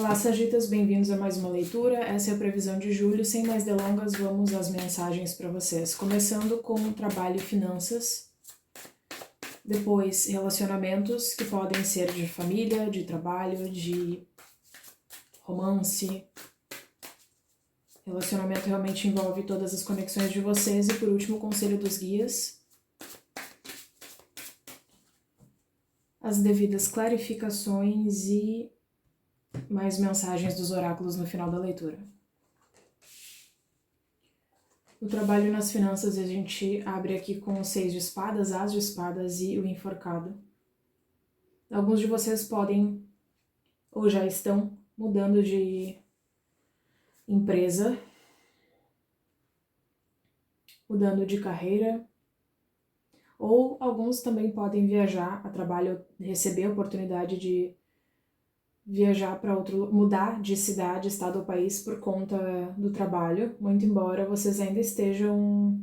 Olá, Sagitas, bem-vindos a mais uma leitura. Essa é a previsão de julho. Sem mais delongas, vamos às mensagens para vocês. Começando com trabalho e finanças. Depois, relacionamentos, que podem ser de família, de trabalho, de romance. Relacionamento realmente envolve todas as conexões de vocês. E por último, o conselho dos guias. As devidas clarificações e mais mensagens dos oráculos no final da leitura. No trabalho e nas finanças, a gente abre aqui com o 6 de espadas, as de espadas e o enforcado. Alguns de vocês podem ou já estão mudando de empresa, mudando de carreira, ou alguns também podem viajar a trabalho, receber a oportunidade de viajar para outro, mudar de cidade, estado ou país por conta do trabalho, muito embora vocês ainda estejam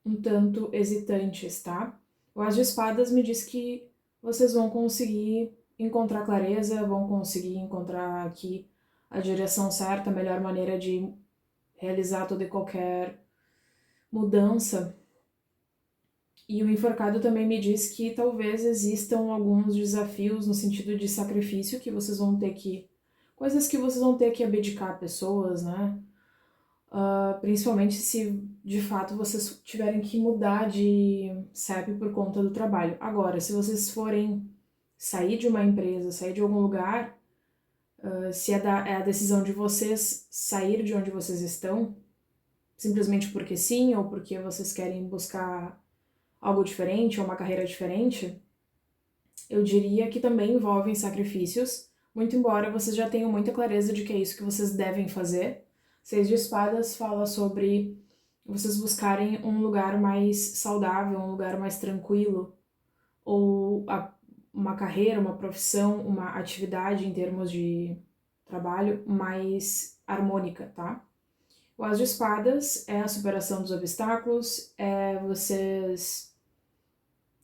um tanto hesitantes, tá? O As de Espadas me diz que vocês vão conseguir encontrar clareza, vão conseguir encontrar aqui a direção certa, a melhor maneira de realizar toda e qualquer mudança. E o enforcado também me diz que talvez existam alguns desafios no sentido de sacrifício que vocês vão ter que... coisas que vocês vão ter que abdicar a pessoas, né? Principalmente se de fato vocês tiverem que mudar de CEP por conta do trabalho. Agora, se vocês forem sair de uma empresa, sair de algum lugar, se é a decisão de vocês sair de onde vocês estão, simplesmente porque sim, ou porque vocês querem buscar algo diferente, ou uma carreira diferente, eu diria que também envolvem sacrifícios, muito embora vocês já tenham muita clareza de que é isso que vocês devem fazer. 6 de espadas fala sobre vocês buscarem um lugar mais saudável, um lugar mais tranquilo, ou uma carreira, uma profissão, uma atividade em termos de trabalho mais harmônica, tá? O As de Espadas é a superação dos obstáculos,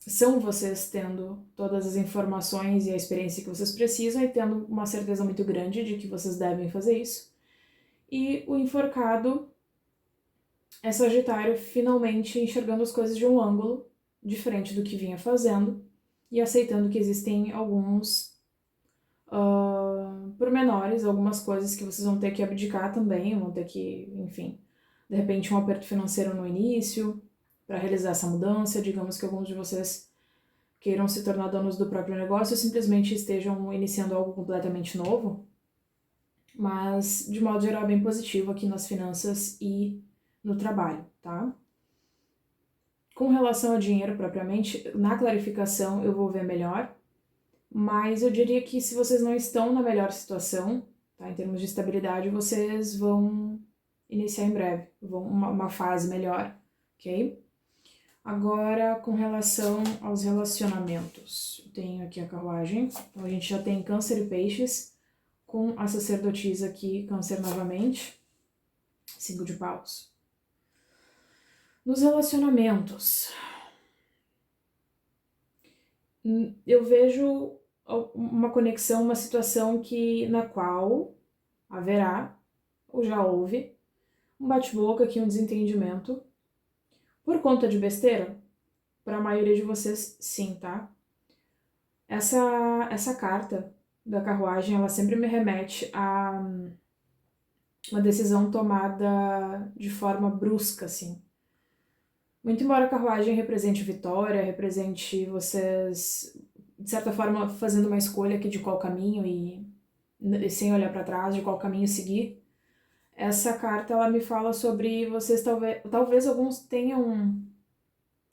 são vocês tendo todas as informações e a experiência que vocês precisam e tendo uma certeza muito grande de que vocês devem fazer isso. E o enforcado é Sagitário finalmente enxergando as coisas de um ângulo diferente do que vinha fazendo e aceitando que existem alguns pormenores, algumas coisas que vocês vão ter que abdicar também, vão ter que, enfim, de repente um aperto financeiro no início para realizar essa mudança. Digamos que alguns de vocês queiram se tornar donos do próprio negócio ou simplesmente estejam iniciando algo completamente novo, mas de modo geral bem positivo aqui nas finanças e no trabalho, tá? Com relação ao dinheiro propriamente, na clarificação eu vou ver melhor, mas eu diria que se vocês não estão na melhor situação, tá, em termos de estabilidade, vocês vão iniciar em breve, uma fase melhor, ok? Agora, com relação aos relacionamentos, eu tenho aqui a carruagem, então a gente já tem Câncer e Peixes, com a sacerdotisa aqui, Câncer novamente, 5 de paus. Nos relacionamentos, eu vejo uma conexão, uma situação na qual haverá, ou já houve, um bate-boca aqui, um desentendimento. Por conta de besteira? Para a maioria de vocês, sim, tá? Essa carta da carruagem, ela sempre me remete a uma decisão tomada de forma brusca, assim. Muito embora a carruagem represente vitória, represente vocês, de certa forma, fazendo uma escolha aqui de qual caminho e sem olhar para trás, de qual caminho seguir, essa carta ela me fala sobre vocês, talvez alguns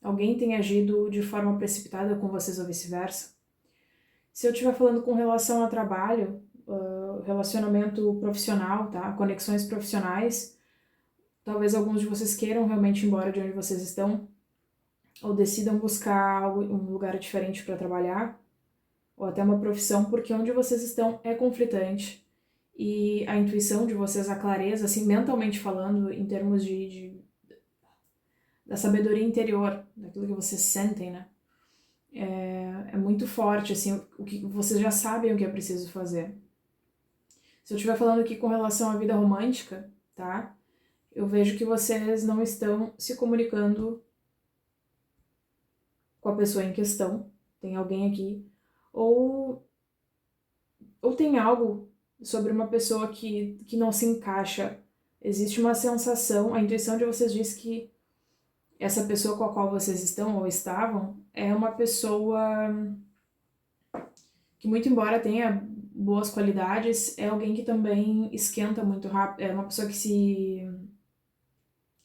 alguém tenha agido de forma precipitada com vocês ou vice-versa. Se eu estiver falando com relação a trabalho, relacionamento profissional, tá? Conexões profissionais, talvez alguns de vocês queiram realmente ir embora de onde vocês estão, ou decidam buscar um lugar diferente para trabalhar, ou até uma profissão, porque onde vocês estão é conflitante, e a intuição de vocês, a clareza, assim, mentalmente falando, em termos da sabedoria interior, daquilo que vocês sentem, né? É muito forte, assim, o que vocês já sabem o que é preciso fazer. Se eu estiver falando aqui com relação à vida romântica, tá? Eu vejo que vocês não estão se comunicando com a pessoa em questão. Tem alguém aqui. Ou tem algo sobre uma pessoa que não se encaixa. Existe uma sensação, a intuição de vocês diz que essa pessoa com a qual vocês estão ou estavam é uma pessoa que, muito embora tenha boas qualidades, é alguém que também esquenta muito rápido, é uma pessoa que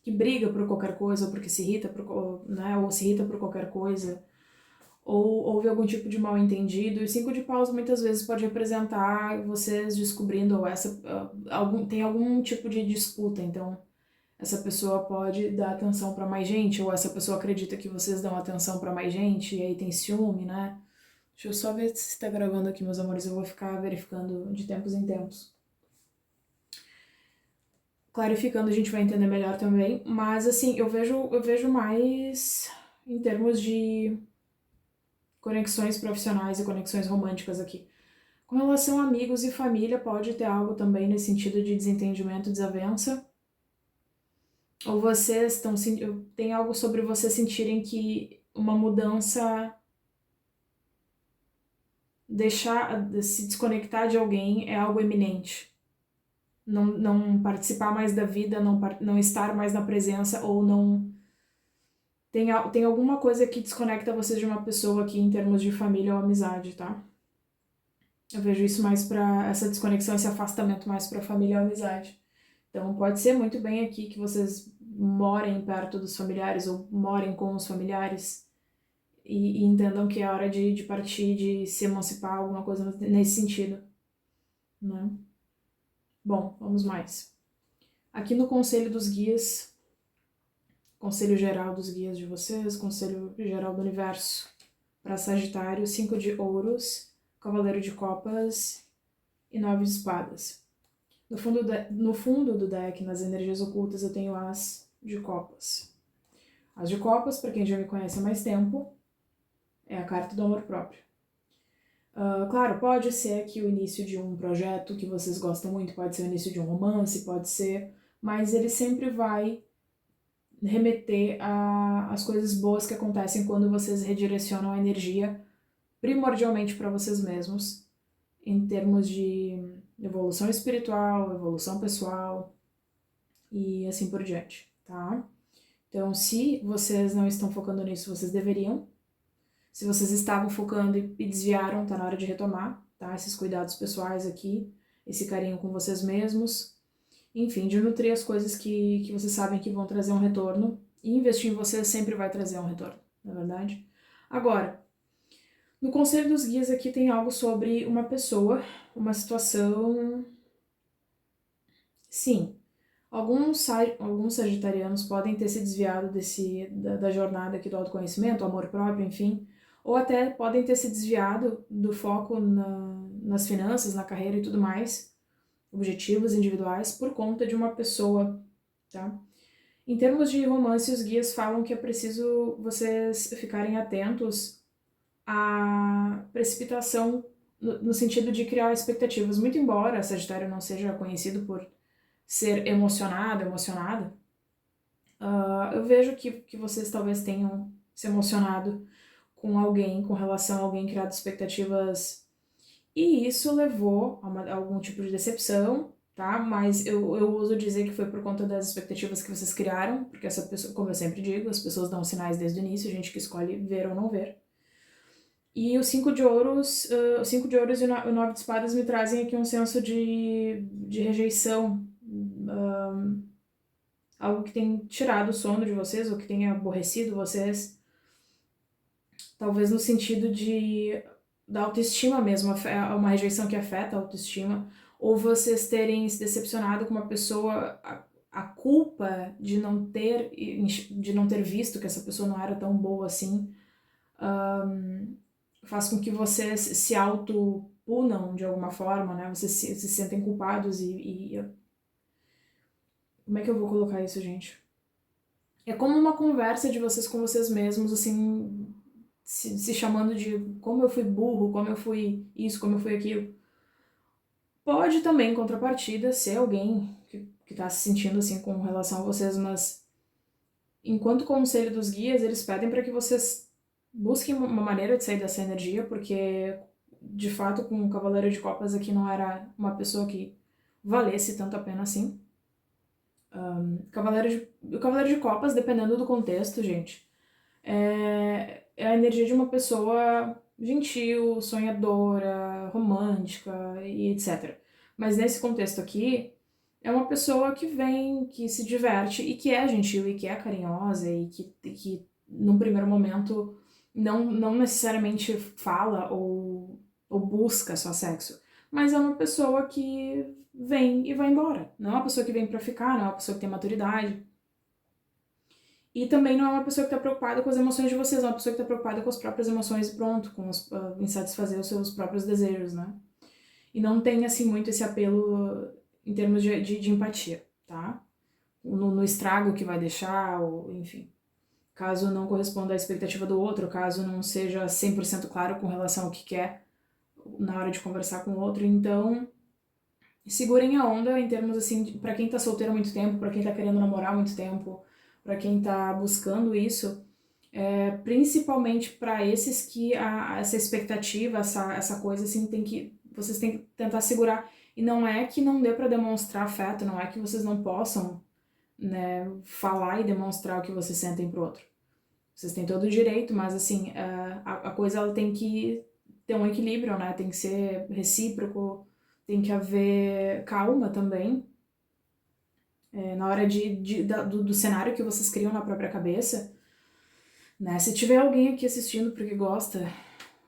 briga por qualquer coisa, ou porque se irrita, né, ou se irrita por qualquer coisa, ou houve algum tipo de mal entendido. E 5 de paus muitas vezes pode representar vocês descobrindo, ou tem algum tipo de disputa, então essa pessoa pode dar atenção para mais gente, ou essa pessoa acredita que vocês dão atenção para mais gente, e aí tem ciúme, né? Deixa eu só ver se tá gravando aqui, meus amores, eu vou ficar verificando de tempos em tempos. Clarificando, a gente vai entender melhor também, mas assim, eu vejo mais em termos de conexões profissionais e conexões românticas aqui. Com relação a amigos e família, pode ter algo também nesse sentido de desentendimento, desavença. Ou vocês estão tem algo sobre vocês sentirem que uma mudança, deixar se desconectar de alguém é algo iminente. Não participar mais da vida, não estar mais na presença, ou não tem alguma coisa que desconecta vocês de uma pessoa aqui em termos de família ou amizade, tá? Eu vejo isso mais pra essa desconexão, esse afastamento mais pra família ou amizade. Então pode ser muito bem aqui que vocês morem perto dos familiares ou morem com os familiares e entendam que é hora de partir, de se emancipar, alguma coisa nesse sentido, né? Bom, vamos mais. Aqui no Conselho dos Guias, Conselho Geral dos Guias de vocês, Conselho Geral do Universo, para Sagitário, 5 de ouros, Cavaleiro de copas e 9 de espadas. No fundo do deck, nas energias ocultas, eu tenho As de copas. As de copas, para quem já me conhece há mais tempo, é a carta do amor próprio. Claro, pode ser que o início de um projeto que vocês gostam muito, pode ser o início de um romance, pode ser, mas ele sempre vai remeter às coisas boas que acontecem quando vocês redirecionam a energia primordialmente para vocês mesmos, em termos de evolução espiritual, evolução pessoal e assim por diante, tá? Então, se vocês não estão focando nisso, vocês deveriam. Se vocês estavam focando e desviaram, tá na hora de retomar, tá? Esses cuidados pessoais aqui, esse carinho com vocês mesmos. Enfim, de nutrir as coisas que vocês sabem que vão trazer um retorno. E investir em vocês sempre vai trazer um retorno, na verdade. Agora, no Conselho dos Guias aqui tem algo sobre uma pessoa, uma situação. Sim, alguns sagitarianos podem ter se desviado da jornada aqui do autoconhecimento, amor próprio, enfim, ou até podem ter se desviado do foco nas finanças, na carreira e tudo mais, objetivos individuais, por conta de uma pessoa, tá? Em termos de romance, os guias falam que é preciso vocês ficarem atentos à precipitação, no sentido de criar expectativas. Muito embora Sagitário não seja conhecido por ser emocionado, emocionada, eu vejo que vocês talvez tenham se emocionado com alguém, com relação a alguém, criado expectativas, e isso levou a algum tipo de decepção, tá? Mas eu uso dizer que foi por conta das expectativas que vocês criaram, porque essa pessoa, como eu sempre digo, as pessoas dão sinais desde o início, a gente que escolhe ver ou não ver. E os 5 de ouros, o 5 de ouros e o 9 de espadas me trazem aqui um senso de rejeição, algo que tem tirado o sono de vocês, ou que tenha aborrecido vocês, talvez no sentido da autoestima mesmo, uma rejeição que afeta a autoestima, ou vocês terem se decepcionado com uma pessoa, a culpa de não ter visto que essa pessoa não era tão boa assim, faz com que vocês se autopunam de alguma forma, né? Vocês se sentem culpados como é que eu vou colocar isso, gente? É como uma conversa de vocês com vocês mesmos, assim, se chamando de como eu fui burro, como eu fui isso, como eu fui aquilo. Pode também, em contrapartida, ser alguém que tá se sentindo assim com relação a vocês, mas enquanto conselho dos guias, eles pedem para que vocês busquem uma maneira de sair dessa energia, porque de fato com o Cavaleiro de Copas aqui não era uma pessoa que valesse tanto a pena assim. O Cavaleiro de Copas, dependendo do contexto, gente, é a energia de uma pessoa gentil, sonhadora, romântica e etc. Mas nesse contexto aqui, é uma pessoa que vem, que se diverte e que é gentil e que é carinhosa e que num primeiro momento não necessariamente fala ou busca só sexo, mas é uma pessoa que vem e vai embora. Não é uma pessoa que vem pra ficar, não é uma pessoa que tem maturidade. E também não é uma pessoa que está preocupada com as emoções de vocês, é uma pessoa que está preocupada com as próprias emoções e pronto, em satisfazer os seus próprios desejos, né? E não tem, assim, muito esse apelo em termos de empatia, tá? No estrago que vai deixar, ou enfim. Caso não corresponda à expectativa do outro, caso não seja 100% claro com relação ao que quer na hora de conversar com o outro, então segurem a onda em termos assim, para quem tá solteiro há muito tempo, para quem tá querendo namorar há muito tempo, para quem tá buscando isso, principalmente para esses que essa expectativa, essa coisa assim, vocês têm que tentar segurar. E não é que não dê para demonstrar afeto, não é que vocês não possam, né, falar e demonstrar o que vocês sentem pro outro. Vocês têm todo o direito, mas assim, a coisa ela tem que ter um equilíbrio, né? Tem que ser recíproco, tem que haver calma também, na hora do cenário que vocês criam na própria cabeça, né? Se tiver alguém aqui assistindo porque gosta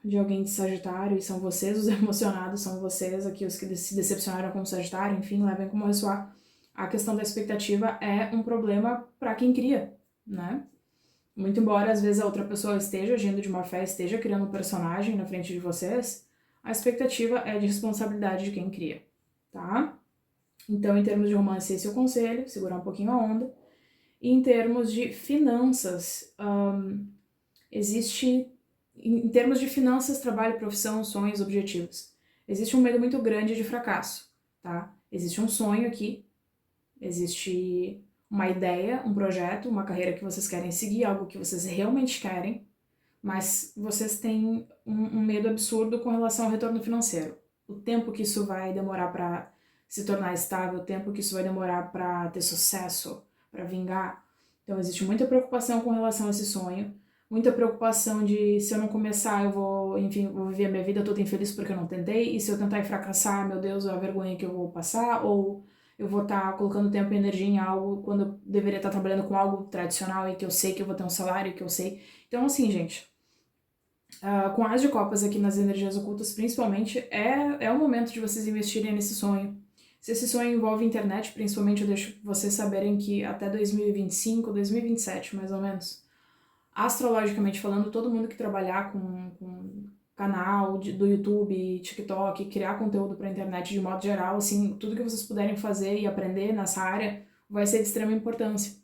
de alguém de Sagitário e são vocês os emocionados, são vocês aqui os que se decepcionaram com o Sagitário, enfim, levem como ressoar. A questão da expectativa é um problema para quem cria, né? Muito embora às vezes a outra pessoa esteja agindo de má fé, esteja criando um personagem na frente de vocês, a expectativa é de responsabilidade de quem cria, tá? Então, em termos de romance, esse é o conselho, segurar um pouquinho a onda. E em termos de finanças, existe, em termos de finanças, trabalho, profissão, sonhos, objetivos, existe um medo muito grande de fracasso, tá? Existe um sonho aqui, existe uma ideia, um projeto, uma carreira que vocês querem seguir, algo que vocês realmente querem, mas vocês têm um medo absurdo com relação ao retorno financeiro. O tempo que isso vai demorar para se tornar estável, o tempo que isso vai demorar para ter sucesso, para vingar. Então existe muita preocupação com relação a esse sonho, muita preocupação de se eu não começar eu vou, enfim, vou viver a minha vida toda infeliz porque eu não tentei, e se eu tentar e fracassar, meu Deus, a vergonha que eu vou passar, ou eu vou estar colocando tempo e energia em algo quando eu deveria estar trabalhando com algo tradicional e que eu sei que eu vou ter um salário, que eu sei. Então, assim, gente, com as de copas aqui nas energias ocultas, principalmente, é o momento de vocês investirem nesse sonho. Se esse sonho envolve internet, principalmente, eu deixo vocês saberem que até 2025, 2027, mais ou menos, astrologicamente falando, todo mundo que trabalhar com canal do YouTube, TikTok, criar conteúdo para internet de modo geral, assim, tudo que vocês puderem fazer e aprender nessa área vai ser de extrema importância.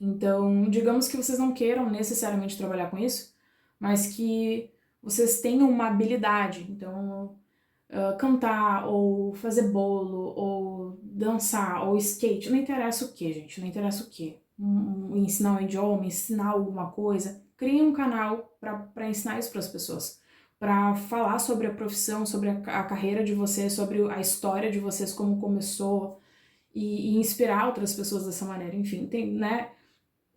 Então, digamos que vocês não queiram necessariamente trabalhar com isso, mas que vocês tenham uma habilidade. Então, cantar, ou fazer bolo, ou dançar, ou skate, não interessa o que, gente, não interessa o que. Ensinar um idioma, ensinar alguma coisa. Crie um canal para ensinar isso para as pessoas. Para falar sobre a profissão, sobre a carreira de vocês, sobre a história de vocês, como começou, e inspirar outras pessoas dessa maneira. Enfim, tem, né?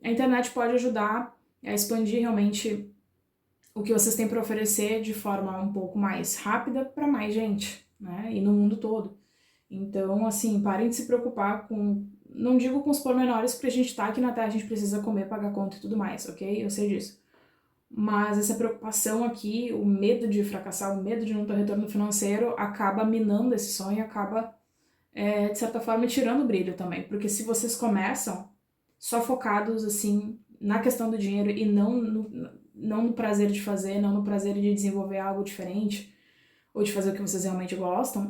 A internet pode ajudar a expandir realmente o que vocês têm para oferecer de forma um pouco mais rápida para mais gente, né? E no mundo todo. Então, assim, parem de se preocupar com. Não digo com os pormenores, porque a gente tá aqui na Terra, a gente precisa comer, pagar conta e tudo mais, ok? Eu sei disso. Mas essa preocupação aqui, o medo de fracassar, o medo de não ter retorno financeiro, acaba minando esse sonho, acaba, de certa forma, tirando o brilho também. Porque se vocês começam só focados, assim, na questão do dinheiro e não no prazer de fazer, não no prazer de desenvolver algo diferente, ou de fazer o que vocês realmente gostam,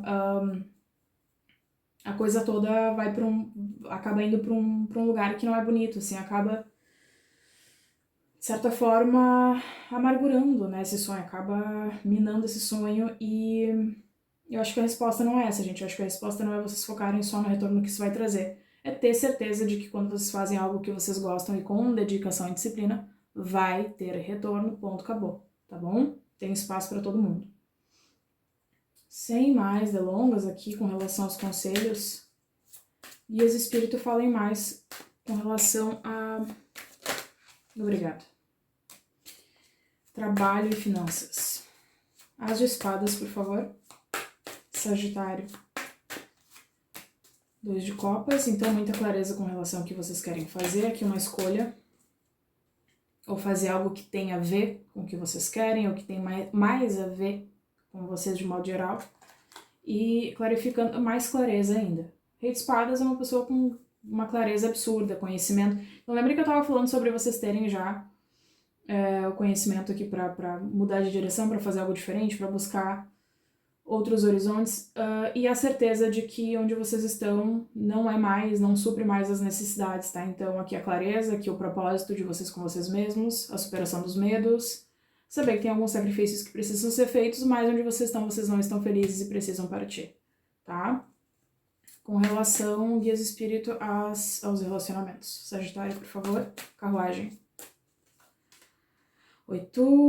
a coisa toda vai acaba indo pra um lugar que não é bonito, assim, acaba, de certa forma, amargurando, né, esse sonho, acaba minando esse sonho e Eu acho que a resposta não é essa, gente. Eu acho que a resposta não é vocês focarem só no retorno que isso vai trazer. É ter certeza de que quando vocês fazem algo que vocês gostam e com dedicação e disciplina, vai ter retorno, ponto, acabou, tá bom? Tem espaço para todo mundo. Sem mais delongas aqui com relação aos conselhos, guias de espírito falem mais com relação a... Obrigada. Trabalho e finanças. As de espadas, por favor. Sagitário. 2 de copas, então muita clareza com relação ao que vocês querem fazer. Aqui uma escolha. Ou fazer algo que tem a ver com o que vocês querem, ou que tem mais a ver com vocês de modo geral. E clarificando, mais clareza ainda. Rei de espadas é uma pessoa com uma clareza absurda, conhecimento. Então lembrei que eu tava falando sobre vocês terem já o conhecimento aqui pra mudar de direção, pra fazer algo diferente, pra buscar outros horizontes, e a certeza de que onde vocês estão não é mais, não supre mais as necessidades, tá? Então aqui a clareza, aqui o propósito de vocês com vocês mesmos, a superação dos medos, saber que tem alguns sacrifícios que precisam ser feitos, mas onde vocês não estão felizes e precisam partir, tá? Com relação, guias de espírito aos relacionamentos. Sagitário, por favor, carruagem.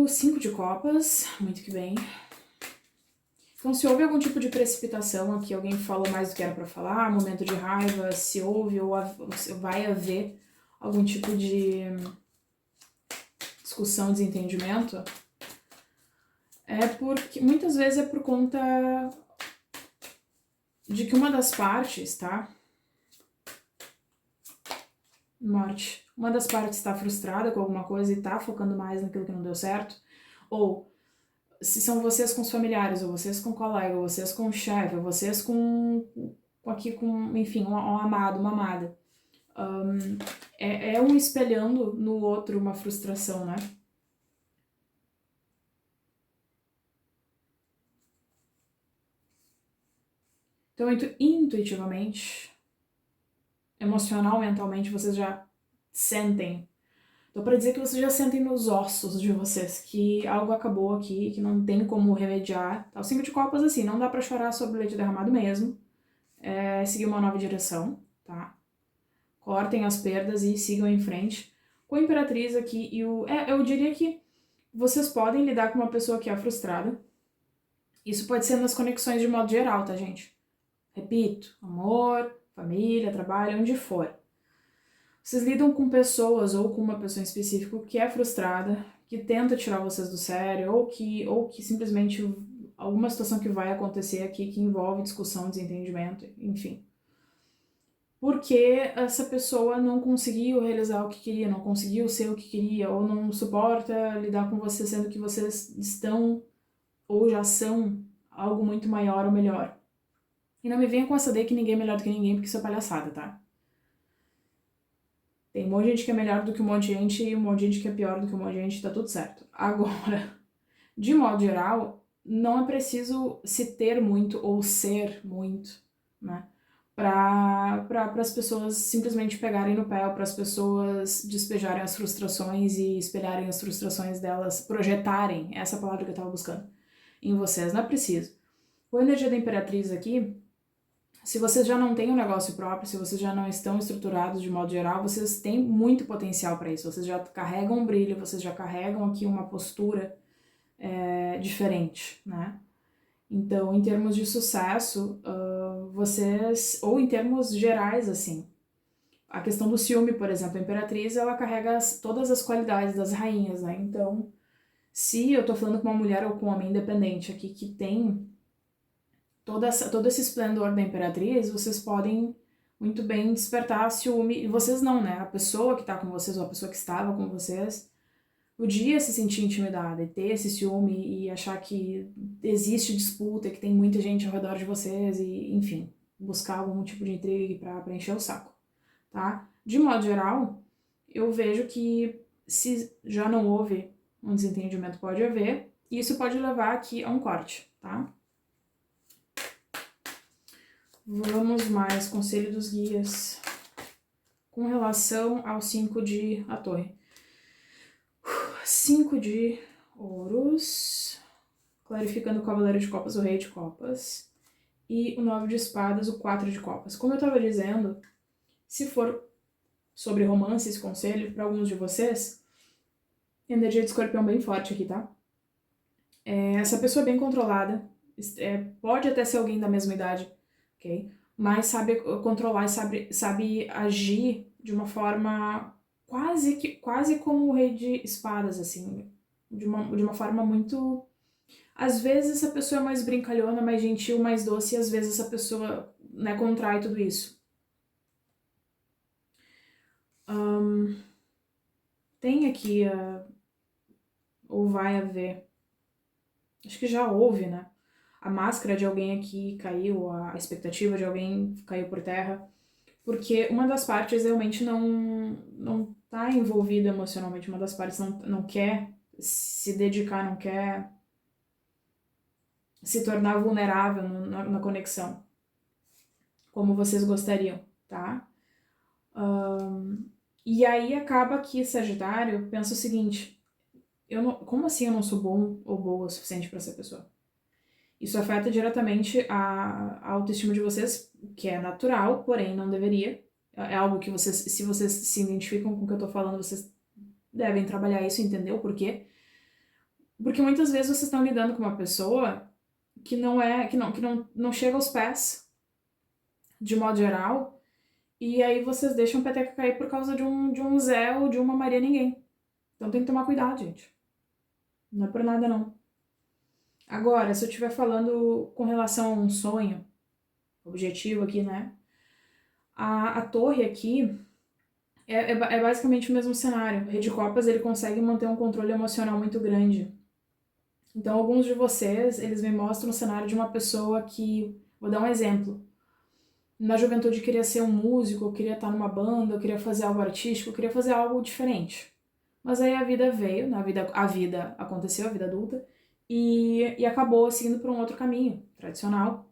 5 de copas, muito que bem. Então, se houve algum tipo de precipitação aqui, alguém falou mais do que era para falar, momento de raiva, se houve ou vai haver algum tipo de discussão, desentendimento, é porque muitas vezes é por conta de que uma das partes, tá? Morte. Uma das partes está frustrada com alguma coisa e tá focando mais naquilo que não deu certo, ou se são vocês com os familiares, ou vocês com o colega, ou vocês com o chefe, ou vocês enfim, um amado, uma amada. É um espelhando no outro uma frustração, né? Então, intuitivamente, emocional, mentalmente, vocês já sentem. Então, para dizer que vocês já sentem nos ossos de vocês que algo acabou aqui, que não tem como remediar. Tá? O 5 de copas, assim, não dá pra chorar sobre o leite derramado mesmo. É seguir uma nova direção, tá? Cortem as perdas e sigam em frente. Com a Imperatriz aqui e eu diria que vocês podem lidar com uma pessoa que é frustrada. Isso pode ser nas conexões de modo geral, tá, gente? Repito, amor, família, trabalho, onde for. Vocês lidam com pessoas ou com uma pessoa em específico que é frustrada, que tenta tirar vocês do sério, ou que simplesmente alguma situação que vai acontecer aqui que envolve discussão, desentendimento, enfim. Porque essa pessoa não conseguiu realizar o que queria, não conseguiu ser o que queria, ou não suporta lidar com você sendo que vocês estão ou já são algo muito maior ou melhor. E não me venha com essa ideia que ninguém é melhor do que ninguém, porque isso é palhaçada, tá? Tem um monte de gente que é melhor do que um monte de gente e um monte de gente que é pior do que um monte de gente, tá tudo certo. Agora, de modo geral, não é preciso se ter muito ou ser muito, né? Para as pessoas simplesmente pegarem no pé, ou para as pessoas despejarem as frustrações e espelharem as frustrações delas, projetarem, essa palavra que eu estava buscando, em vocês. Não é preciso. Com a energia da Imperatriz aqui, se vocês já não têm um negócio próprio, se vocês já não estão estruturados de modo geral, vocês têm muito potencial para isso. Vocês já carregam um brilho, vocês já carregam aqui uma postura diferente, né? Então, em termos de sucesso, vocês, ou em termos gerais, assim, a questão do ciúme, por exemplo, a Imperatriz, ela carrega todas as qualidades das rainhas, né? Então, se eu tô falando com uma mulher ou com um homem independente aqui que tem todo esse esplendor da Imperatriz, vocês podem muito bem despertar ciúme, e vocês não, né? A pessoa que tá com vocês, ou a pessoa que estava com vocês, podia se sentir intimidada e ter esse ciúme e achar que existe disputa, que tem muita gente ao redor de vocês e, enfim, buscar algum tipo de intriga pra preencher o saco, tá? De modo geral, eu vejo que se já não houve um desentendimento, pode haver, e isso pode levar aqui a um corte, tá? Vamos mais, conselho dos guias com relação ao 5 de a torre. 5 de ouros, clarificando o Cavaleiro de Copas, o Rei de Copas, e o 9 de Espadas, o 4 de Copas. Como eu tava dizendo, se for sobre romance, esse conselho, para alguns de vocês, energia de Escorpião bem forte aqui, tá? Essa pessoa é bem controlada, pode até ser alguém da mesma idade, ok? Mas sabe controlar e sabe agir de uma forma quase como o Rei de Espadas, assim, de uma forma muito... Às vezes essa pessoa é mais brincalhona, mais gentil, mais doce, e às vezes essa pessoa, né, contrai tudo isso. Tem aqui, ou vai haver, acho que já houve, né? A máscara de alguém aqui caiu, a expectativa de alguém caiu por terra, porque uma das partes realmente não tá envolvida emocionalmente, uma das partes não quer se dedicar, não quer se tornar vulnerável na conexão, como vocês gostariam, tá? E aí acaba que Sagitário pensa o seguinte, como assim eu não sou bom ou boa o suficiente para essa pessoa? Isso afeta diretamente a autoestima de vocês, que é natural, porém não deveria. É algo que vocês, se vocês se identificam com o que eu tô falando, vocês devem trabalhar isso, entender o porquê. Porque muitas vezes vocês estão lidando com uma pessoa que não chega aos pés, de modo geral, e aí vocês deixam a peteca cair por causa de um Zé ou de uma Maria Ninguém. Então tem que tomar cuidado, gente. Não é por nada, não. Agora, se eu estiver falando com relação a um sonho, objetivo aqui, né? A torre aqui é basicamente o mesmo cenário. O Rei de Copas, ele consegue manter um controle emocional muito grande. Então, alguns de vocês, eles me mostram o cenário de uma pessoa que... Vou dar um exemplo. Na juventude, eu queria ser um músico, eu queria estar numa banda, eu queria fazer algo artístico, eu queria fazer algo diferente. Mas aí a vida veio, a vida aconteceu, a vida adulta, e acabou seguindo por um outro caminho, tradicional.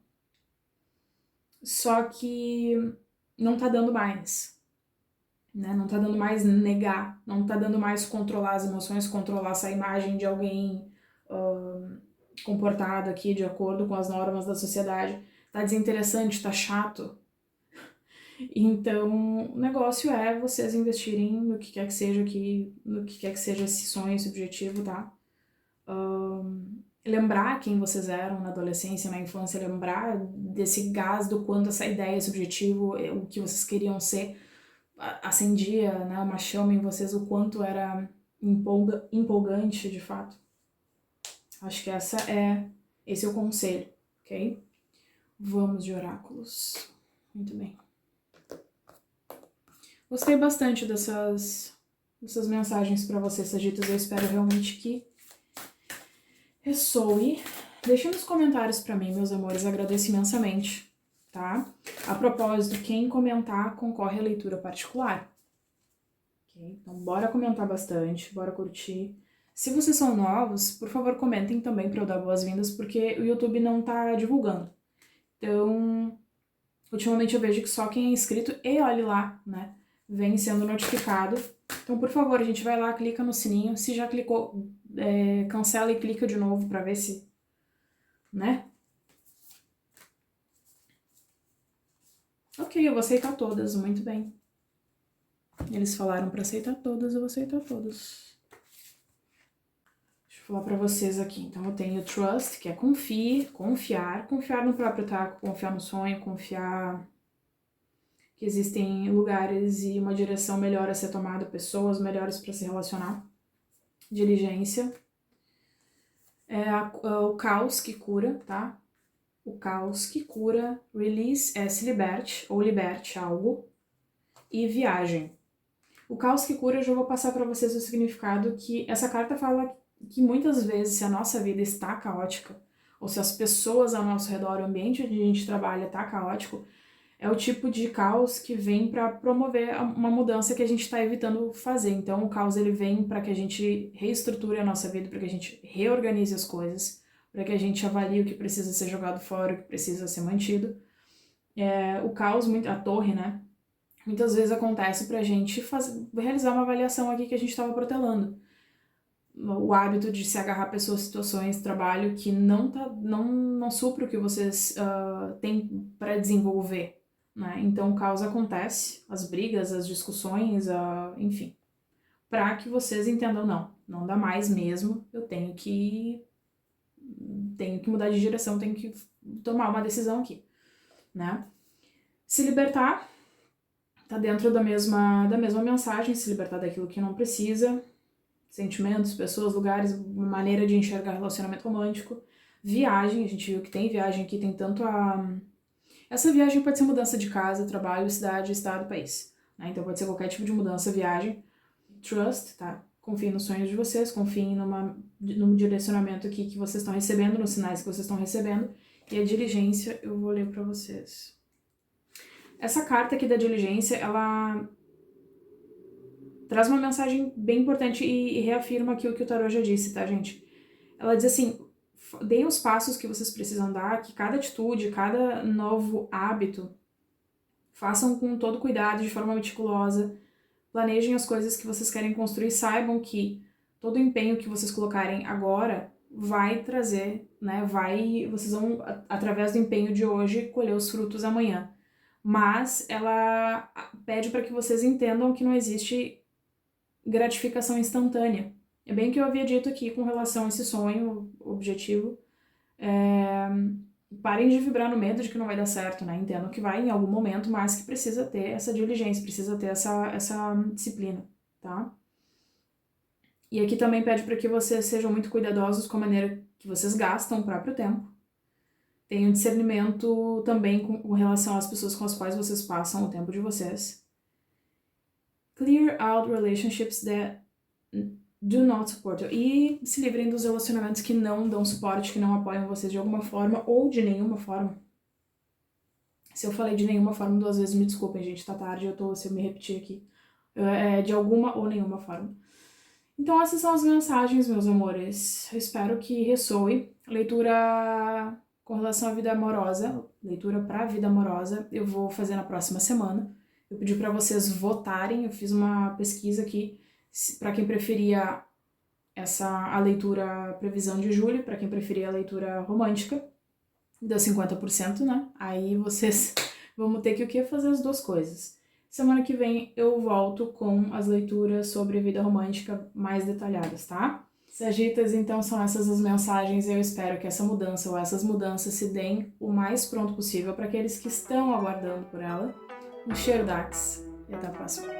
Só que não tá dando mais, né? Não tá dando mais negar, não tá dando mais controlar as emoções, controlar essa imagem de alguém comportado aqui de acordo com as normas da sociedade. Tá desinteressante, tá chato. Então, o negócio é vocês investirem no que quer que seja aqui, no que quer que seja esse sonho, esse objetivo, tá? Lembrar quem vocês eram na adolescência, na infância, lembrar desse gás, do quanto essa ideia, esse objetivo, o que vocês queriam ser, acendia, né, uma chama em vocês, o quanto era empolgante, de fato. Acho que esse é o conselho, ok? Vamos de oráculos. Muito bem. Gostei bastante dessas mensagens para vocês, Sagitas. Eu espero realmente que ressoe. Deixem nos comentários para mim, meus amores, agradeço imensamente, tá? A propósito, quem comentar concorre à leitura particular. Ok? Então, bora comentar bastante, bora curtir. Se vocês são novos, por favor, comentem também para eu dar boas-vindas, porque o YouTube não tá divulgando. Então, ultimamente eu vejo que só quem é inscrito e olhe lá, né, vem sendo notificado. Então, por favor, a gente vai lá, clica no sininho. Se já clicou, cancela e clica de novo pra ver se, né? Ok, eu vou aceitar todas, muito bem. Eles falaram pra aceitar todas, eu vou aceitar todas. Deixa eu falar pra vocês aqui. Então, eu tenho trust, que é confiar no próprio taco, confiar no sonho, confiar que existem lugares e uma direção melhor a ser tomada, pessoas melhores para se relacionar. Diligência. O caos que cura, tá? O caos que cura. Release é se liberte ou liberte algo. E viagem. O caos que cura, eu já vou passar para vocês o significado que essa carta fala que muitas vezes, se a nossa vida está caótica, ou se as pessoas ao nosso redor, o ambiente onde a gente trabalha está caótico, é o tipo de caos que vem para promover uma mudança que a gente está evitando fazer. Então, o caos ele vem para que a gente reestruture a nossa vida, para que a gente reorganize as coisas, para que a gente avalie o que precisa ser jogado fora, o que precisa ser mantido. O caos, a torre, né? Muitas vezes acontece para a gente realizar uma avaliação aqui que a gente estava protelando. o hábito de se agarrar a pessoas, situações, trabalho que não supra o que vocês têm para desenvolver, né? Então o caos acontece, as brigas, as discussões, enfim, para que vocês entendam, não dá mais mesmo, eu tenho que mudar de direção, tenho que tomar uma decisão aqui, né? Se libertar, tá dentro da mesma mensagem, se libertar daquilo que não precisa, sentimentos, pessoas, lugares, maneira de enxergar relacionamento romântico. Viagem, a gente viu que tem viagem aqui, tem tanto essa viagem pode ser mudança de casa, trabalho, cidade, estado, país, né? Então pode ser qualquer tipo de mudança, viagem. Trust, tá? Confiem nos sonhos de vocês, confiem num direcionamento aqui que vocês estão recebendo, nos sinais que vocês estão recebendo. E a diligência, eu vou ler pra vocês. Essa carta aqui da diligência, ela traz uma mensagem bem importante e reafirma aqui o que o tarô já disse, tá, gente? Ela diz assim, deem os passos que vocês precisam dar, que cada atitude, cada novo hábito, façam com todo cuidado, de forma meticulosa, planejem as coisas que vocês querem construir, saibam que todo o empenho que vocês colocarem agora vai trazer, né, vocês vão, através do empenho de hoje, colher os frutos amanhã. Mas ela pede para que vocês entendam que não existe gratificação instantânea. É bem o que eu havia dito aqui com relação a esse sonho, objetivo. Parem de vibrar no medo de que não vai dar certo, né? Entendam que vai em algum momento, mas que precisa ter essa diligência, precisa ter essa disciplina, tá? E aqui também pede para que vocês sejam muito cuidadosos com a maneira que vocês gastam o próprio tempo. Tenham discernimento também com relação às pessoas com as quais vocês passam o tempo de vocês. Clear out relationships that do not support you. E se livrem dos relacionamentos que não dão suporte, que não apoiam vocês de alguma forma ou de nenhuma forma. Se eu falei de nenhuma forma 2 vezes, me desculpem, gente, tá tarde, se eu me repetir aqui. De alguma ou nenhuma forma. Então essas são as mensagens, meus amores. Eu espero que ressoe. Leitura com relação à vida amorosa, leitura pra vida amorosa, eu vou fazer na próxima semana. Eu pedi pra vocês votarem, eu fiz uma pesquisa aqui pra quem preferia a leitura previsão de julho, pra quem preferia a leitura romântica. Deu 50%, né? Aí vocês vão ter que o quê? Fazer as duas coisas. Semana que vem eu volto com as leituras sobre a vida romântica mais detalhadas, tá? Sagitas, então são essas as mensagens. Eu espero que essa mudança ou essas mudanças se deem o mais pronto possível para aqueles que estão aguardando por ela. Um cheiro Dax e até a próxima.